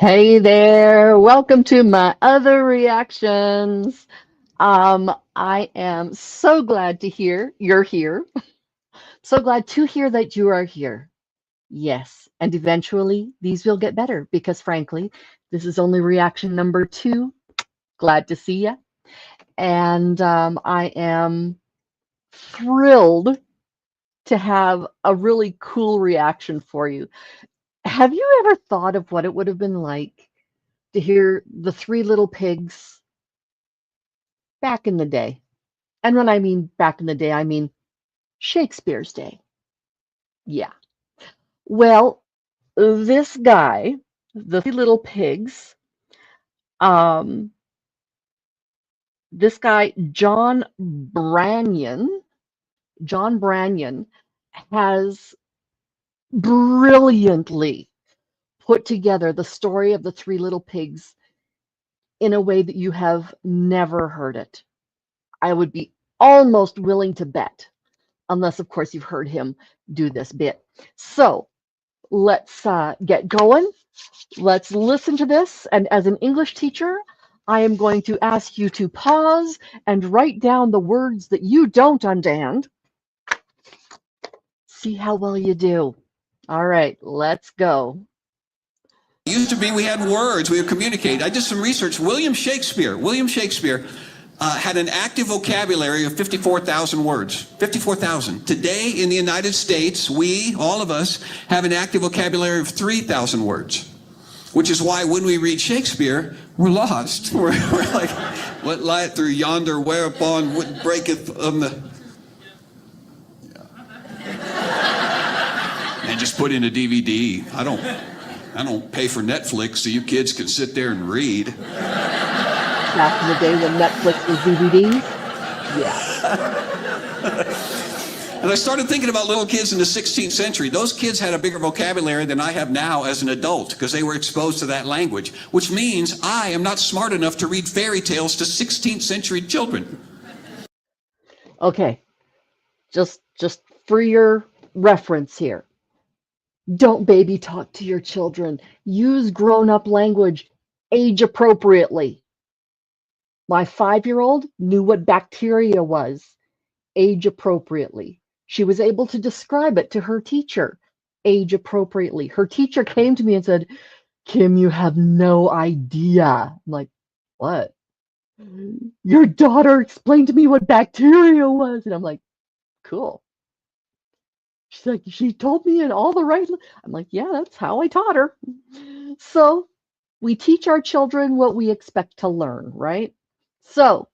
Hey there, welcome to my other reactions. I am so glad to hear you're here. So glad to hear that you are here. Yes, and eventually these will get better because frankly, this is only reaction number two. Glad to see you. And I am thrilled to have a really cool reaction for you. Have you ever thought of what it would have been like to hear the three little pigs back in the day? And when I mean back in the day, I mean Shakespeare's day. Yeah. Well, this guy, the Three Little Pigs, um, this guy, John Branyan, has brilliantly put together the story of the Three Little Pigs in a way that you have never heard it. I would be almost willing to bet, unless, of course, you've heard him do this bit. So let's get going. Let's listen to this. And as an English teacher, I am going to ask you to pause and write down the words that you don't understand. See how well you do. All right, let's go. It used to be we had words, we would communicate. I did some research. William Shakespeare had an active vocabulary of 54,000 words. 54,000. Today in the United States, we, all of us, have an active vocabulary of 3,000 words. Which is why when we read Shakespeare, we're lost. We're like, what light through yonder, whereupon what breaketh on the... Yeah. And just put in a DVD. I don't pay for Netflix so you kids can sit there and read. Back in the day when Netflix was DVDs? Yeah. And I started thinking about little kids in the 16th century. Those kids had a bigger vocabulary than I have now as an adult because they were exposed to that language, which means I am not smart enough to read fairy tales to 16th century children. Okay, just for your reference here, don't baby talk to your children. Use grown-up language age appropriately. My 5-year-old knew what bacteria was age appropriately. She was able to describe it to her teacher age appropriately. Her teacher came to me and said, "Kim, you have no idea." I'm like, "What?" "Your daughter explained to me what bacteria was." And I'm like, "Cool." She's like, "She told me in all the right." I'm like, "Yeah, that's how I taught her." So we teach our children what we expect to learn, right? So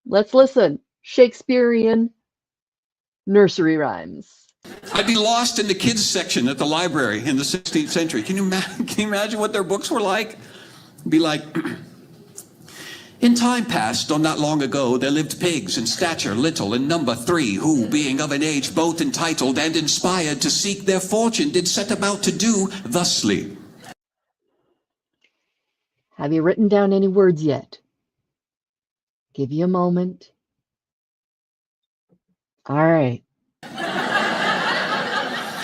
let's listen. Shakespearean nursery rhymes. I'd be lost in the kids section at the library in the 16th century. Can you imagine what their books were like? It'd be like, in time past, or not long ago, there lived pigs in stature little, in number 3, who, being of an age both entitled and inspired to seek their fortune, did set about to do thusly. Have you written down any words yet? Give you a moment. All right.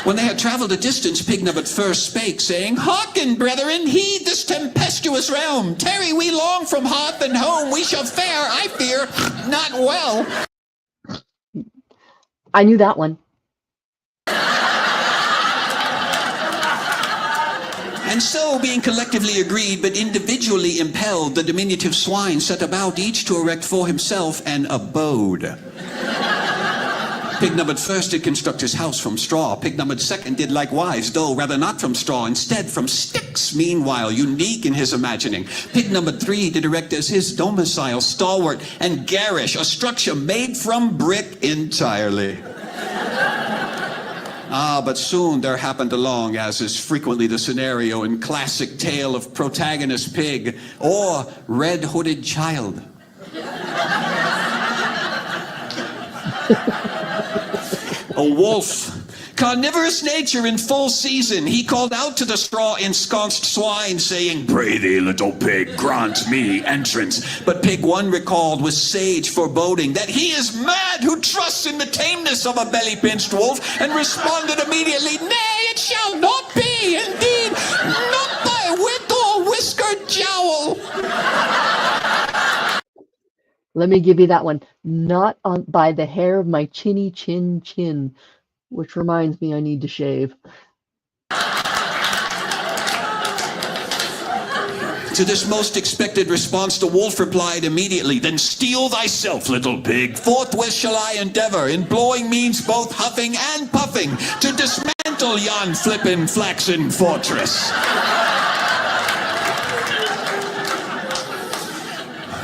When they had traveled a distance, Pig number first spake, saying, "Hearken, brethren, heed this tempestuous realm. Tarry we long from hearth and home, we shall fare, I fear, not well." I knew that one. And so, being collectively agreed, but individually impelled, the diminutive swine set about each to erect for himself an abode. Pig numbered first did construct his house from straw. Pig numbered second did likewise, though rather not from straw, instead from sticks, meanwhile, unique in his imagining. Pig numbered 3 did erect as his domicile, stalwart and garish, a structure made from brick entirely. But soon there happened along, as is frequently the scenario in classic tale of protagonist pig or red-hooded child. A wolf, carnivorous nature in full season, he called out to the straw-ensconced swine, saying, "Pray thee, little pig, grant me entrance." But pig 1 recalled with sage foreboding that he is mad who trusts in the tameness of a belly-pinched wolf, and responded immediately, "Nay, it shall not be, indeed, not by wit or wisdom Let me give you that one. Not on by the hair of my chinny chin chin, which reminds me I need to shave. To this most expected response, the wolf replied immediately, "Then steel thyself, little pig. Forthwith shall I endeavor, in blowing means both huffing and puffing, to dismantle yon flippin' flaxen fortress."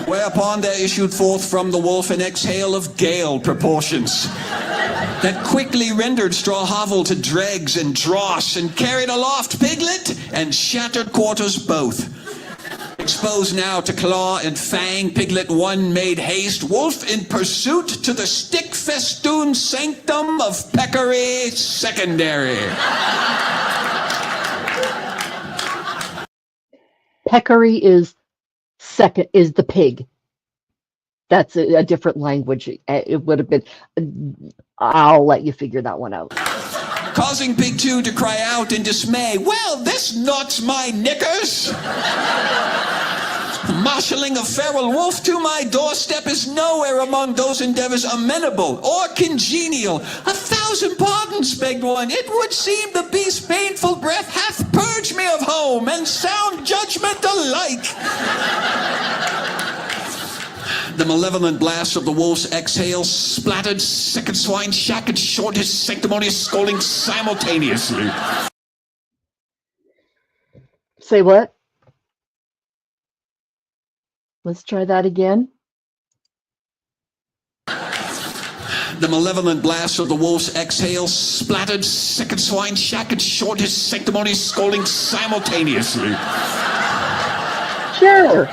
Whereupon there issued forth from the wolf an exhale of gale proportions, that quickly rendered straw hovel to dregs and dross, and carried aloft Piglet and shattered quarters both. Exposed now to claw and fang, Piglet one made haste, wolf in pursuit, to the stick-festooned sanctum of Peccary Secondary. Peccary is the pig. That's a different language. It would have been. I'll let you figure that one out. Causing Pig 2 to cry out in dismay, "Well, this knots my knickers! Marshalling a feral wolf to my doorstep is nowhere among those endeavors amenable or congenial." "1,000 pardons," begged one. "It would seem the beast's painful breath hath purged me of home and sound judgment alike." The malevolent blast of the wolf's exhale splattered second swine shack and short his sanctimonious scolding simultaneously. Say what? Let's try that again. The malevolent blast of the wolf's exhale splattered second swine shack and short his sanctimonious scolding simultaneously. Sure.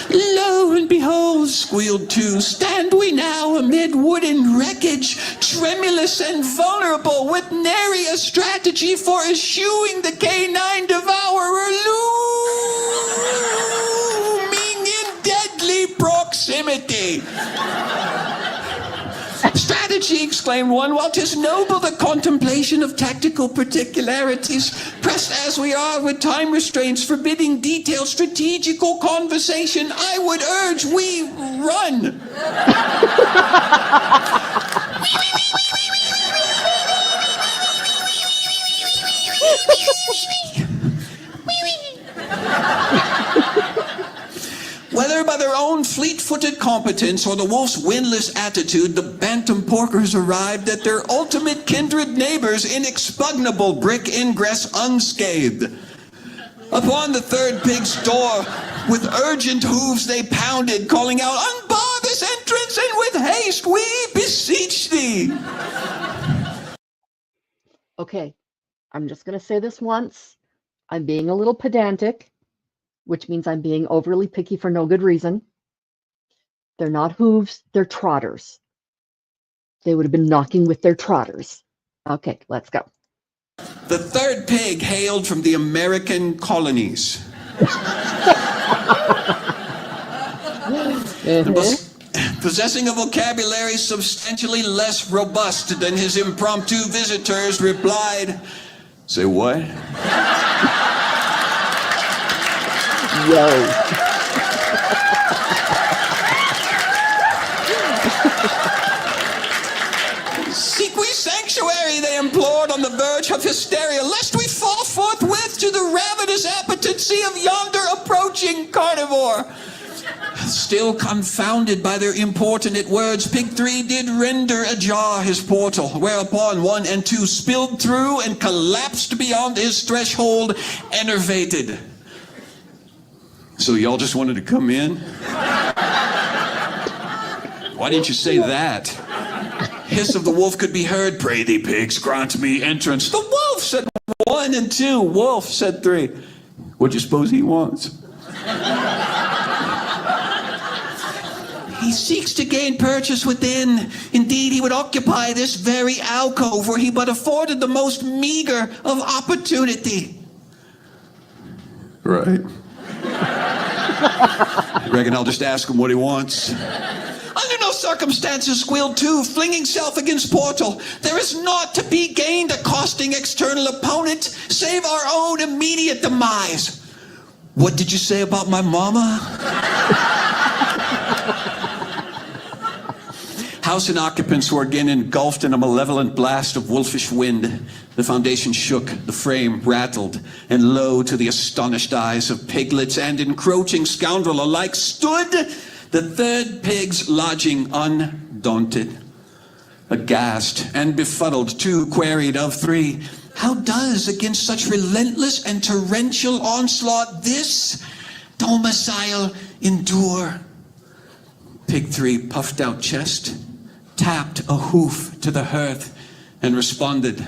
"Lo and behold," squealed 2, "stand we now amid wooden wreckage, tremulous and vulnerable, with nary a strategy for eschewing the canine devourer looming in deadly proximity." "Strategy," exclaimed one, "while 'tis noble the contemplation of tactical particularities, pressed as we are with time restraints forbidding detailed strategical conversation, I would urge we run." Whether by their own fleet-footed competence or the wolf's windless attitude, the bantam porkers arrived at their ultimate kindred neighbor's inexpugnable brick ingress unscathed. Upon the third pig's door, with urgent hooves they pounded, calling out, "Unbar this entrance, and with haste we beseech thee." Okay, I'm just going to say this once. I'm being a little pedantic, which means I'm being overly picky for no good reason. They're not hooves, they're trotters. They would have been knocking with their trotters. Okay, let's go. The third pig hailed from the American colonies. Possessing a vocabulary substantially less robust than his impromptu visitors, replied, "Say what?" Yo. "Seek we sanctuary," they implored on the verge of hysteria, "lest we fall forthwith to the ravenous appetency of yonder approaching carnivore." Still confounded by their importunate words, Pig 3 did render ajar his portal, whereupon 1 and 2 spilled through and collapsed beyond his threshold, enervated. "So y'all just wanted to come in? Why didn't you say that?" Hiss of the wolf could be heard. "Pray thee, pigs, grant me entrance." "The wolf," said 1 and 2. "Wolf," said 3. "What do you suppose he wants?" "He seeks to gain purchase within. Indeed, he would occupy this very alcove were he but afforded the most meager of opportunity." "Right. Reckon I'll just ask him what he wants." "Under no circumstances," squealed 2, flinging self against portal. "There is naught to be gained accosting external opponent, save our own immediate demise." "What did you say about my mama?" House and occupants were again engulfed in a malevolent blast of wolfish wind. The foundation shook, the frame rattled, and lo, to the astonished eyes of piglets and encroaching scoundrel alike stood the third pig's lodging undaunted. Aghast and befuddled, two queried of three, how does against such relentless and torrential onslaught this domicile endure? Pig 3 puffed out chest, tapped a hoof to the hearth, and responded,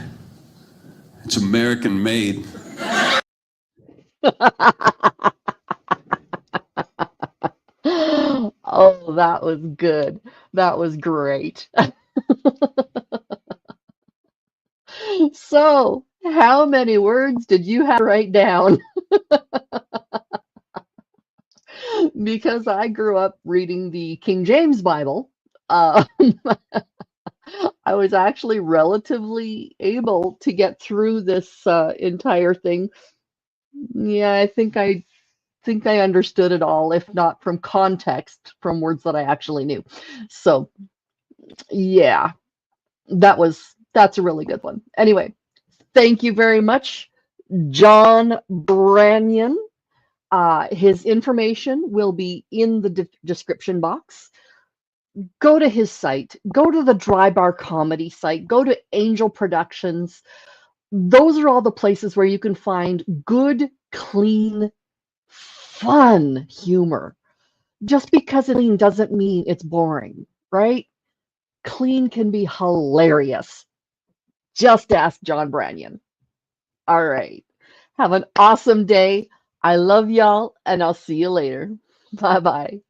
it's American made. Oh, that was good. That was great. So, how many words did you have to write down? Because I grew up reading the King James Bible, uh, I was actually relatively able to get through this entire thing. Yeah, I think I understood it all, if not from context, from words that I actually knew. So, yeah, that's a really good one. Anyway, thank you very much, John Branyan. His information will be in the description box. Go to his site, go to the Dry Bar Comedy site, go to Angel Productions. Those are all the places where you can find good, clean, fun humor. Just because it's clean doesn't mean it's boring, right? Clean can be hilarious. Just ask John Branyan. All right. Have an awesome day. I love y'all, and I'll see you later. Bye bye.